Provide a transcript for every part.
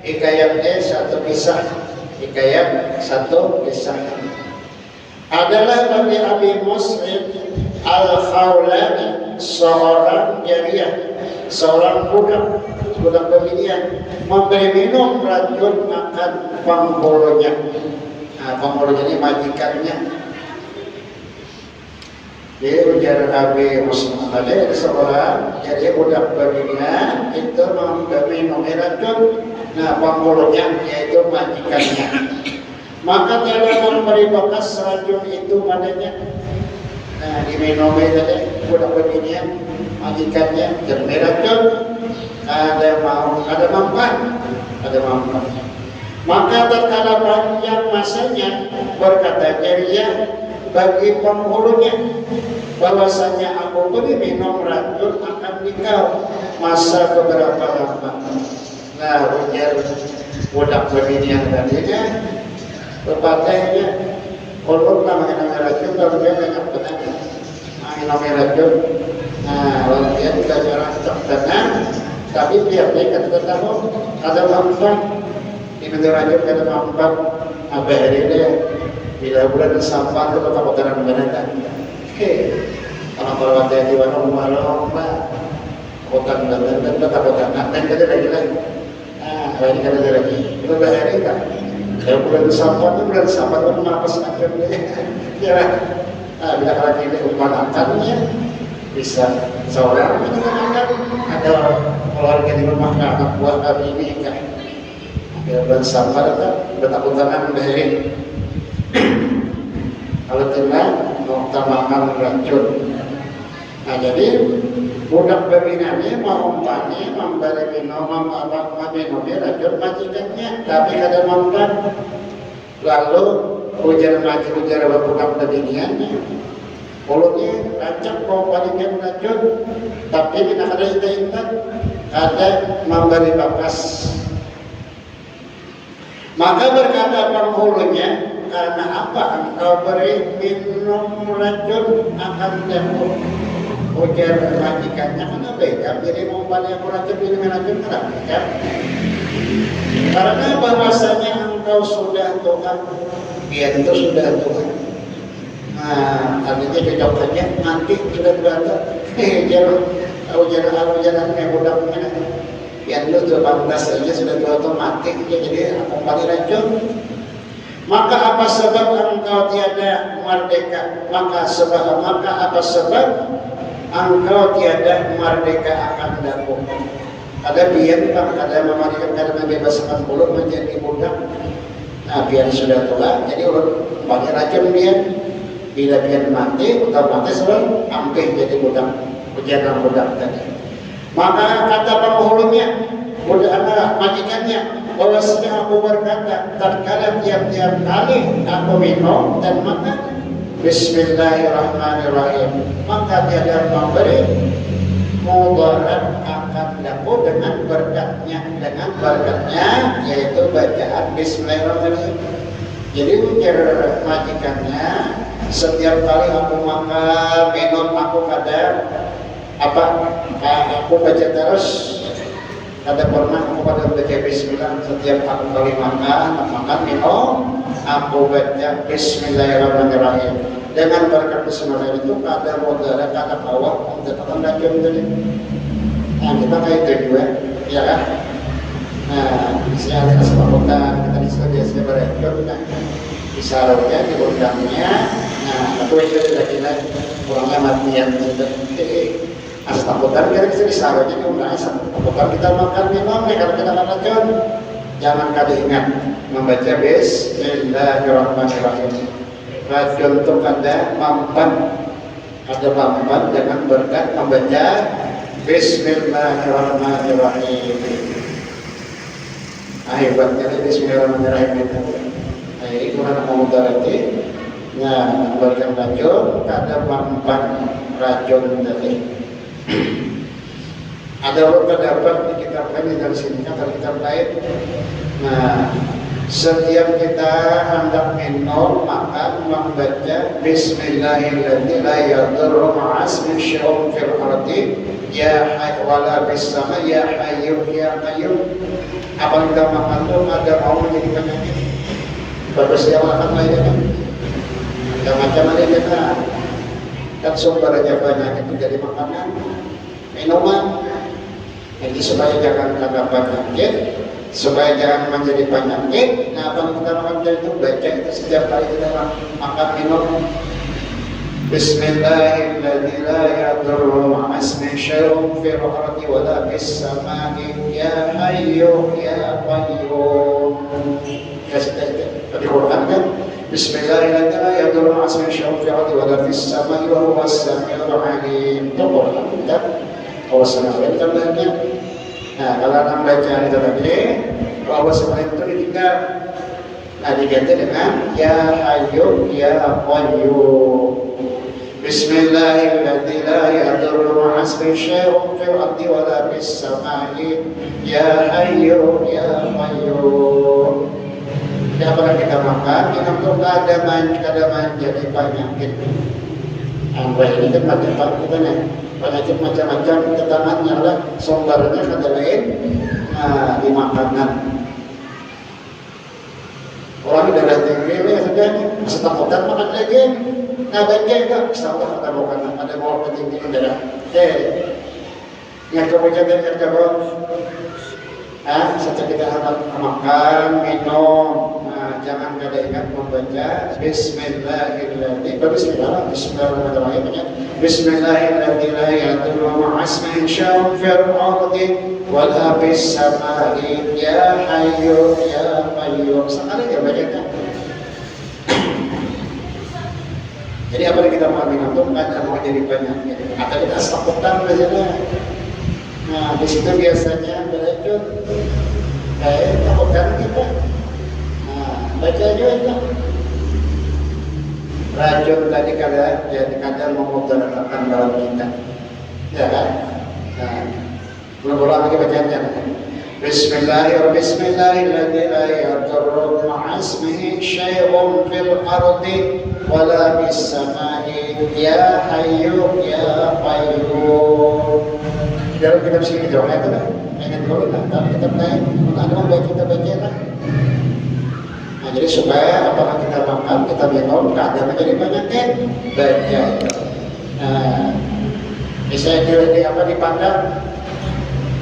hikayatnya satu kisah, hikayat satu kisah adalah bagi Abi Muslim Al-Khawlani, seorang jariyah, seorang budak pemilihan, memberi minum racun makan penghulunya. Nah, penghulunya ini majikannya. Jadi ujar Abi Muslim ada seorang jariyah budak pemilihan itu memberi minum racun. Nah, penghulunya yaitu majikannya. Maka dia memberi bekas racun itu padanya. Nah, diminum tadi budak pemilihan majikannya dan racun. Ada mampan. Maka tatkala panjang masanya berkata jariyah bagi penghulunya bahwasanya aku beri minum racun akan nikah masa beberapa lama. Nah, ujar budak pemilihan tadinya berpatahnya kalau namanya racun baru dia banyak benarnya namanya racun. Nah, lalu dia tidak jarang tenang, tapi biar dia tahu ada mampan di bentuk racun ada mampan apa hari dia bila bulan sampah itu kata kotoran benar. Kalau hati-hati warung mbak kotoran benar kata kotoran dan kita lagi. Nah, ini kan ada lagi itu bahari kan. Kalau bulan sampah itu mapas akan dia. Nah, bila kalau kita umpan akannya bisa seorang itu kan ada keluarga di rumah anak buah kami ini kan. Bila bulan sampah itu bertakut tangan dari kalau tenang mau makan racun. Nah, jadi budak pembinanya mengumpani memberi minum racun majikannya, tapi ada mampan. Lalu ujar budak pembinanya, mulutnya rancak mau balikan racun, tapi tidak ada intan ada memberi bakas. Maka berkata penghulunya, karena apa engkau beri minum racun akan tembok? Ujar majikannya, karena beda. Jadi mau banyak racun minum racun kenapa beda? Karena bahwasanya engkau sudah Tuhan, dia itu sudah Tuhan. Nah, artinya cocokannya nanti sudah berada. Ujar budak mana? Yang itu sudah pantas saja sudah otomatis jadi kembali racun. Maka apa sebab engkau tiada merdeka? Maka apa sebab engkau tiada merdeka akan daku? Ada biar bang, ada mematikan karena bebaskan mulut menjadi budak. Nah, biar sudah tua, jadi banyak racun dia. Bila biar mati, otomatis orang hampir jadi budak, ujian budak tadi. Maka kata penghulunya, budak anak majikannya, bahwasanya aku berkata, tatkala tiap-tiap kali aku minum dan makan, Bismillahirrahmanirrahim, maka tiada memberi mudarat akan daku dengan berkatnya, yaitu bacaan Bismillahirrahmanirrahim. Jadi ujar majikannya, setiap kali aku makan, minum, aku aku baca terus. Ada pernah aku pada baca Bismillah setiap aku kali makan, minum, aku baca Bismillahirrahmanirrahim. Dengan berkat Bismillah itu ada modal, kata bawah, untuk racun tadi. Nah, kita kayak itu juga, ya kan? Nah, saya ada kesempatan kita diskusi beracun, isaratnya di undangnya. Nah, aku itu tidak kira kurangnya matian sudah. Asal takutan kita bisa isaratnya di undangnya. Takutan kita makan minum, kalau kita makan racun, jangan kali ingat membaca Bismillahirrahmanirrahim. Racun itu ada mampan dengan berkat membaca Bismillahirrahmanirrahim. Hebatnya Bismillahirrahmanirrahim itu. Nah, ini kurang mudarati. Nah, berkat racun ada mampan racun tadi. Ada pendapat di kitab ini dari sini kata kitab lain. Nah, setiap kita hendak minum makan membaca Bismillahirrahmanirrahim la yadurru ma'asmi syai'un fil ardi ya hayy wala bis sama ya hayyu ya qayyum. Apa yang kita makan tuh ada mau menjadi penyakit. Bagus yang makan lainnya kan. Macam-macam ada kan sumbernya banyak itu dari makanan, minuman. Jadi supaya jangan kena penyakit, supaya jangan menjadi penyakit. Nah, apa yang kita lakukan itu baca itu setiap kali kita makan minum. Bismillahirrahmanirrahim. La yadurru ma'asmi syai'un fil ardi wa la fis samai. Ya hayyu ya qayyum. Di Quran kan Bismillahirrahmanirrahim. La yadurru ma'asmi syai'un fil ardi wa la fis samai wa huwas samiul alim. Itu Quran kan. Wassalamualaikum warahmatullahi wabarakatuh. Nah, kalau anak bacaan itu tadi, wassalamualaikum itu ditinggal. Nah, diganti dengan Ya Hayyu Ya Qayyum. Bismillahirrahmanirrahim. La yadurru ma'asmi syai'un fil ardi wa la fis samai. Ya Hayyu Ya Qayyum. Jadi apa yang kita makan, kita tuh kadang jadi penyakit. Ini kan macam-macam kita nih. Penyakit macam-macam ketangannya lah sumbernya ada lain di makanan. Orang darah tinggi ya sudah masih takutan makan daging. Nah daging enggak salah ada bukan ada mau tinggi darah. Yang kemudian kita coba setelah kita makan minum, jangan kada ingat membaca Bismillahirrahmanirrahim. Bismillahirrahmanirrahim. Bismillahirrahmanirrahim. La yadurru ma'asmihi syai'un fil ardi wa la fis samai. Ya Hayyu Ya Qayyum. Sekali dia bacakan. Jadi apa yang kita mau minum itu kan mau jadi banyak. Atau kita takutan saja. Nah, di situ biasanya beracun. Takutkan kita. Nah, baca aja itu. Racun tadi kadang memudaratkan dalam kita. Ya kan? Nah, ulang lagi bacanya. Bismillahirrahmanirrahim. La yadurru ma'asmihi syai'un fil ardi wa la fis samai. Ya Hayyu Ya Qayyum. Dalam kitab sini jauh itu lah, ingat dulu lah. Tapi kitab lain, ada yang baik kita baca lah. Nah, jadi supaya apakah kita makan, kita minum, kada menjadi penyakit, baca. Nah, misalnya di apa dipandang,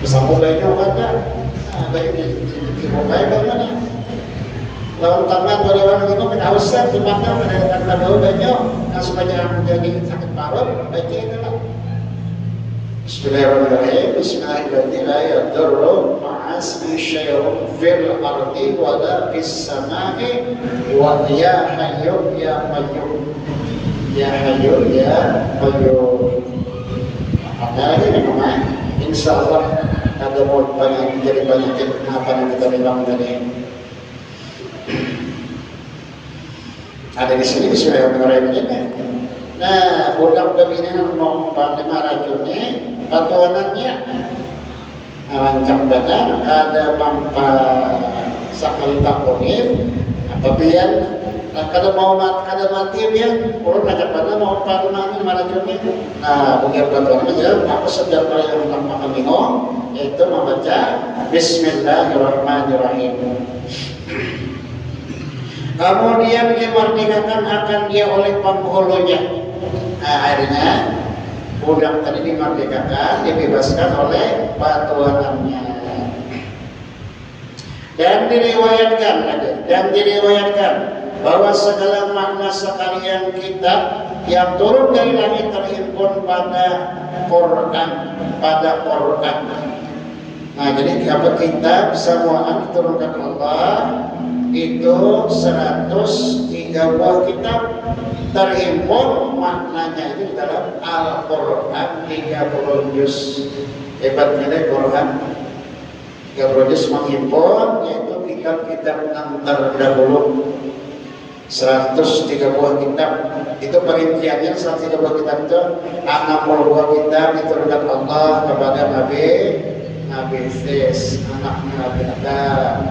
bersambung baiknya ada. Nah, baik di muka bagaimana? Lawan tangan bagaimana minum, kita hausan dipandang, ada dulu baca. Nah, supaya menjadi sakit parut, baca itu lah. Bismillahirrahmanirrahim. Bismillahirrahmanirrahim. La yadurru ma'asmihi syai'un fil ardi wa la fis samai. Wa ya Hayyu Ya Qayyum. Ya Hayyu Ya Qayyum. Ada lagi memang. Insyaallah ada mau banyak jadi penyakit apa yang kita bilang tadi. Ada di sini Bismillahirrahmanirrahim. Nah, budak pembinaan mau panglima racunnya, patuanannya rancang badan, ada pampa sakal takonin, apa biar, kalau mau mati biar, kalau ngajak pada mau panglima racunnya. Nah, bukan patuannya, aku sedang yang makan minum, yaitu membaca Bismillahirrahmanirrahim. Kemudian dimerdekakan akan dia oleh penghulunya. Nah, akhirnya budak tadi dimerdekakan, dibebaskan oleh patuanannya. Dan diriwayatkan bahwa segala makna sekalian kitab yang turun dari langit terhimpun pada Quran. Nah, jadi apa kitab semuaan diturunkan Allah itu 103 buah kitab terhimpun maknanya itu di dalam Al-Quran 30 juz. Hebatnya dari Quran 30 juz menghimpun yaitu kitab-kitab yang terdahulu 103 buah kitab. Itu perinciannya 103 buah kitab itu 60 buah kitab diturunkan Allah kepada Nabi Sis, anaknya Nabi Adam.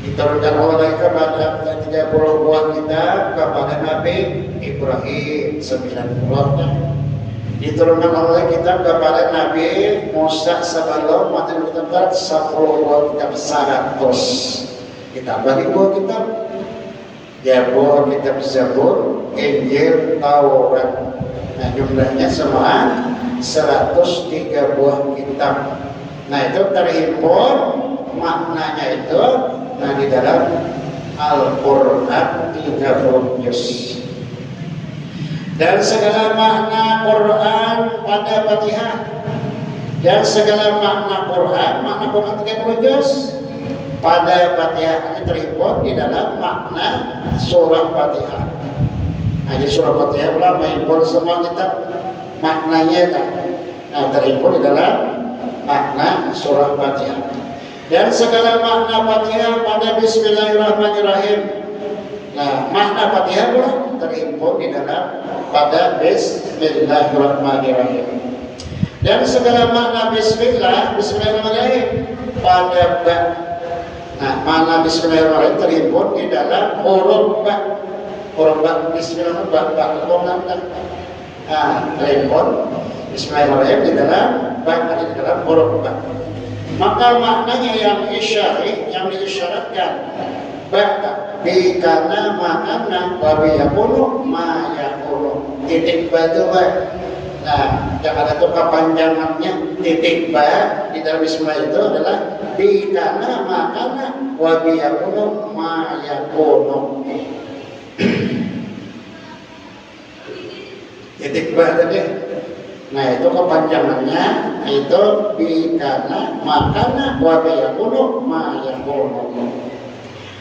Diturunkan oleh kepada 30 buah kitab kepada Nabi Ibrahim 9 buahnya. Diturunkan oleh kitab kepada Nabi Musa sebelum mati tempat 10 kitab 100 kita bagi 2 kitab ya, 2 kitab Zabur, Injil, Taurat. Nah jumlahnya semua 103 buah kitab. Nah itu terhimpun maknanya itu di dalam Al-Quran 30 juz. Dan segala makna Quran pada Fatihah, dan segala makna Quran 30 juz pada Fatihah ini terhimpun di dalam makna surah Fatihah. Jadi surah Fatihah pula menghimpun semua kitab maknanya kan. Nah terhimpun di dalam makna surah Fatihah. Dan segala makna Fatihah pada Bismillahirrahmanirrahim. Nah makna Fatihah pula terhimpun di dalam pada Bismillahirrahmanirrahim. Dan segala makna Bismillahirrahmanirrahim pada ba. Nah makna Bismillahirrahmanirrahim terhimpun di dalam huruf ba. Huruf ba Bismillahirrahmanirrahim. Terhimpun Bismillahirrahmanirrahim di dalam huruf ba. Maka maknanya yang isyari, yang diisyaratkan ba'da bikana makana wa biyakunu ma yakunu titik batu ba. Nah yang ada tuh kepanjangannya titik ba di dalam Bismillah itu adalah bikana makana wa biyakunu ma yakunu. Titik ba tadi. Nah itu kepanjangannya itu bikana makana wa biyakunu ma yakunu.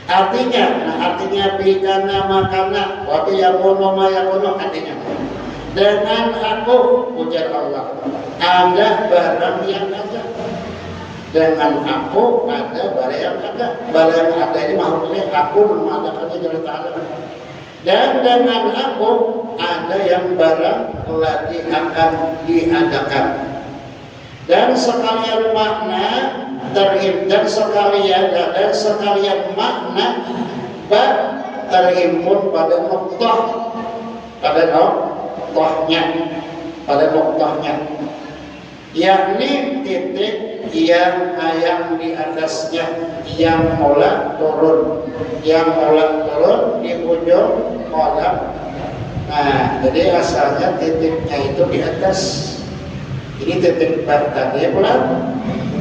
Artinya bikana makana wa biyakunu ma yakunu, artinya dengan aku ujar Allah ada barang yang ada. Dengan aku ada barang yang ada. Barang yang ada ini makhluknya aku mengadakannya Jalla Ta'ala. Dan dengan aku ada yang barang lagi akan diadakan. Dan sekalian makna dan sekalian makna terhimpun pada noktahnya, yakni titik yang di atasnya yang mula turun di ujung kolam. Nah jadi asalnya titiknya itu di atas. Ini titik tadi pula.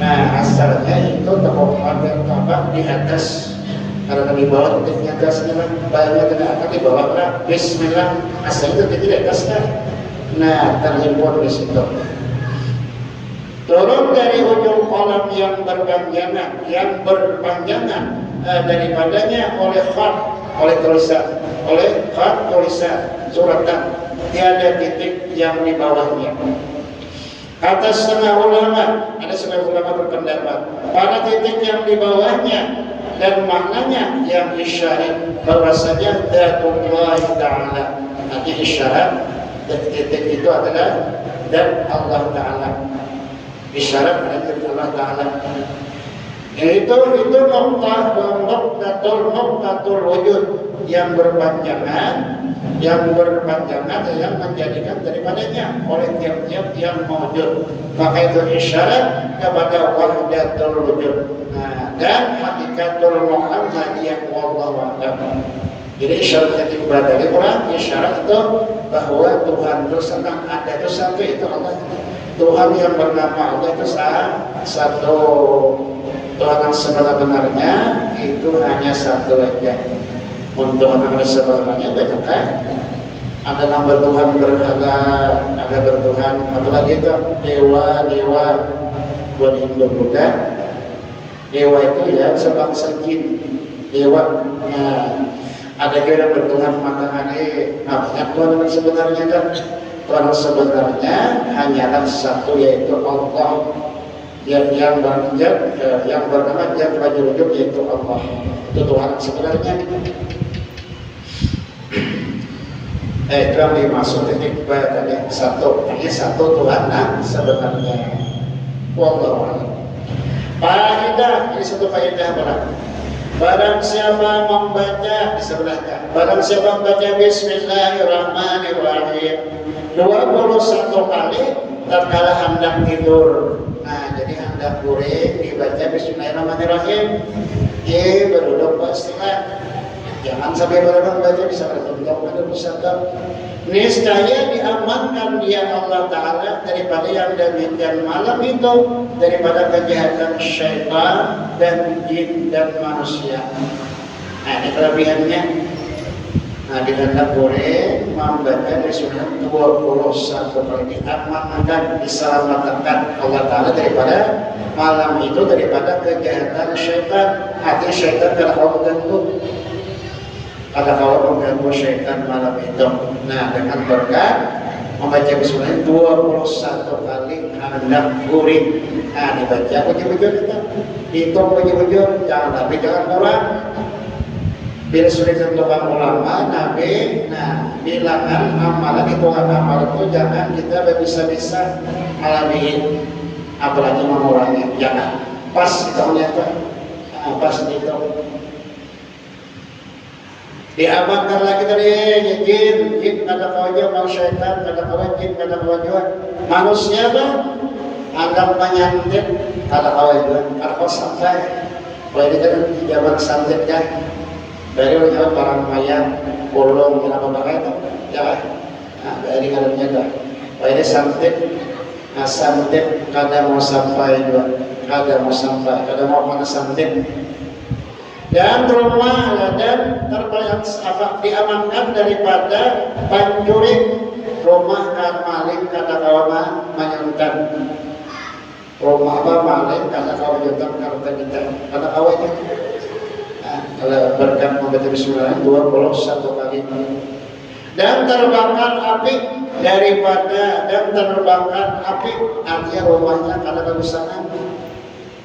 Nah asalnya itu tabak di atas. Karena di bawah titiknya atasnya lah, banyak tidak akan di bawah lah. Bismillah asalnya itu titik di atasnya. Nah terhimpun di situ. Turun dari ujung kolam yang berpanjangan daripadanya oleh khat tulisan suratan, tiada titik yang di bawahnya. Kata setengah ulama, ada setengah ulama berpendapat pada titik yang di bawahnya dan maknanya yang isyarat bahwasanya Dzatullah Ta'ala. Artinya isyarat titik itu adalah dan Allah Ta'ala. Isyarat dari Allah Ta'ala. Itu noktatul wujud yang berpanjangan yang menjadikan daripadanya oleh tiap-tiap yang mewujud. Maka itu isyarat kepada wahdatul wujud. Nah, dan hakikatul Muhammadiyah wallahu a'lam. Jadi isyarat ketiga dari Quran, isyarat itu bahwa Tuhan itu senang ada itu satu, itu Allah. Tuhan yang bernama Allah itu satu. Tuhan yang sebenarnya itu hanya satu aja. Untuk orang yang sebenarnya banyak kan? Ada nama Tuhan berhala, ada bertuhan, apalagi itu dewa buat Hindu Buddha. Dewa itu ya sebangsa jin. Dewa, ada kira bertuhan matahari. Banyak Tuhan yang sebenarnya kan? Tuhan sebenarnya hanyalah satu, yaitu Allah. Yang bernama Jat Wajud yaitu Allah. Itu Tuhan sebenarnya. Itu yang dimaksud titik tadi satu. Hanya satu Tuhan sebenarnya. Wallahu a'lam. Faedah, ini satu faedah benar. Barang siapa membaca di sebelahnya, barang siapa membaca Bismillahirrahmanirrahim 21 kali tatkala hendak tidur. Nah, jadi hendak kuring dibaca Bismillahirrahmanirrahim. Berduduk pastilah. Jangan sampai barang baca bisa bertunjuk pada pusaka. Niscaya diamankan dia Allah Ta'ala daripada yang demikian malam itu, daripada kejahatan syaitan dan jin dan manusia. Nah, ini kelebihannya. Nah, di hendak boleh membaca Bismillah 21 kali, diamankan, diselamatkan Allah Ta'ala daripada malam itu, daripada kejahatan syaitan. Hati syaitan kalau mengganggu, ada kalau mengganggu syaitan malam itu. Nah, dengan berkat membaca Bismillah 21 kali hendak kuring. Nah, dibaca bujur-bujur kita, hitung bujur-bujur, jangan kurang. Bila sudah ditentukan ulama, Nabi, nah bilangan amalan, hitungan amalan itu jangan kita bisa-bisa alamiin, apalagi mengurangi, jangan. Pas hitungnya itu, nah, pas dihitung. Diamankan lagi dari jin kada kawajah, mau syaitan kada kawajah, jin kada kawajah. Manusia kan anggap menyantet kada kawajah, kada kau sampai. Kalau ini kan zaman santet kan. Dari orang barang maya, bolong, kenapa pakai itu? Jangan. Nah, dari ngalamnya dah. Ini santet, nah santet kada mau sampai juga, kada mau sampai, kada mau mana santet. Dan rumah dan terpelihat apa diamankan daripada pencuri rumah dan maling kada kawan menyuntan. Rumah apa maling kada kawan menyuntan harta kita, kada kawannya. Kalau berkat membaca Bismillah 21 kali. Dan terbakar api daripada, dan terbakar api artinya rumahnya kada kegusangan.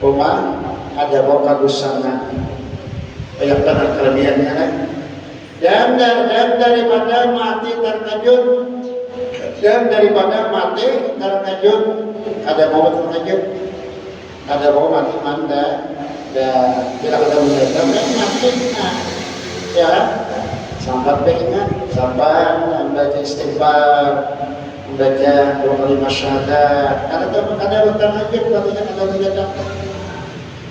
Rumah ada bau kegusangan. Banyak banget kelebihannya kan. Dan daripada mati terkejut, dan daripada mati terkejut, ada bau terkejut, ada bau mati manda. Dan tidak ada menjaga mati, ya kan? Sampai beringat, sampai membaca istighfar, membaca 25 syahadat, ada bertahajud, artinya ada menjaga.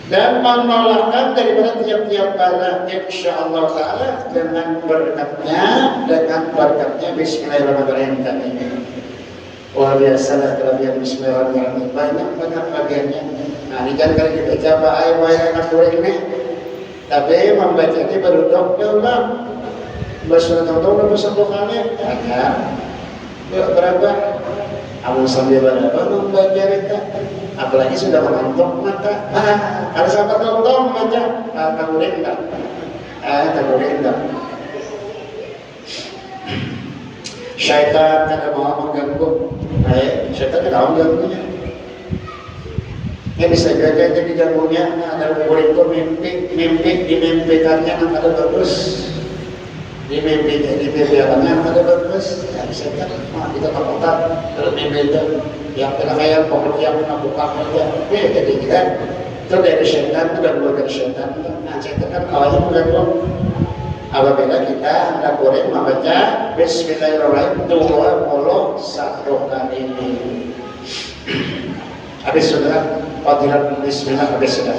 Dan menolakkan daripada tiap-tiap bala, insyaallah Ta'ala dengan berkatnya Bismillahirrahmanirrahim tadi. Luar biasa lah kelebihan Bismillahirrahmanirrahim, banyak kelebihannya. Nah, ini kan kalau dibaca ayat anak kuring nih, tapi membaca ini baru dok, Bismillahirrahmanirrahim satu kali, ada berapa? Amun sambil berapa membaca kita, apalagi sudah mengantuk mata. Kalau sampai tonton baca, tak kuring tak, tak kuring tak. Syaitan tidak mau mengganggu, syaitan tidak mau mengganggunya. Ya bisa jadi diganggunya, ada murid itu dimimpikannya ada bagus, dimimpikannya ada bagus. Ya bisa kan, kita tak kalau mimpi itu yang kena kayak pokok yang kena buka aja, jadi kan itu dari syaitan, itu gangguan dari syaitan. Nah syaitan kan awalnya mengganggu. Apabila kita hendak boleh membaca Bismillahirrahmanirrahim 21 kali. Habis sudah, fadilah Bismillah habis sudah.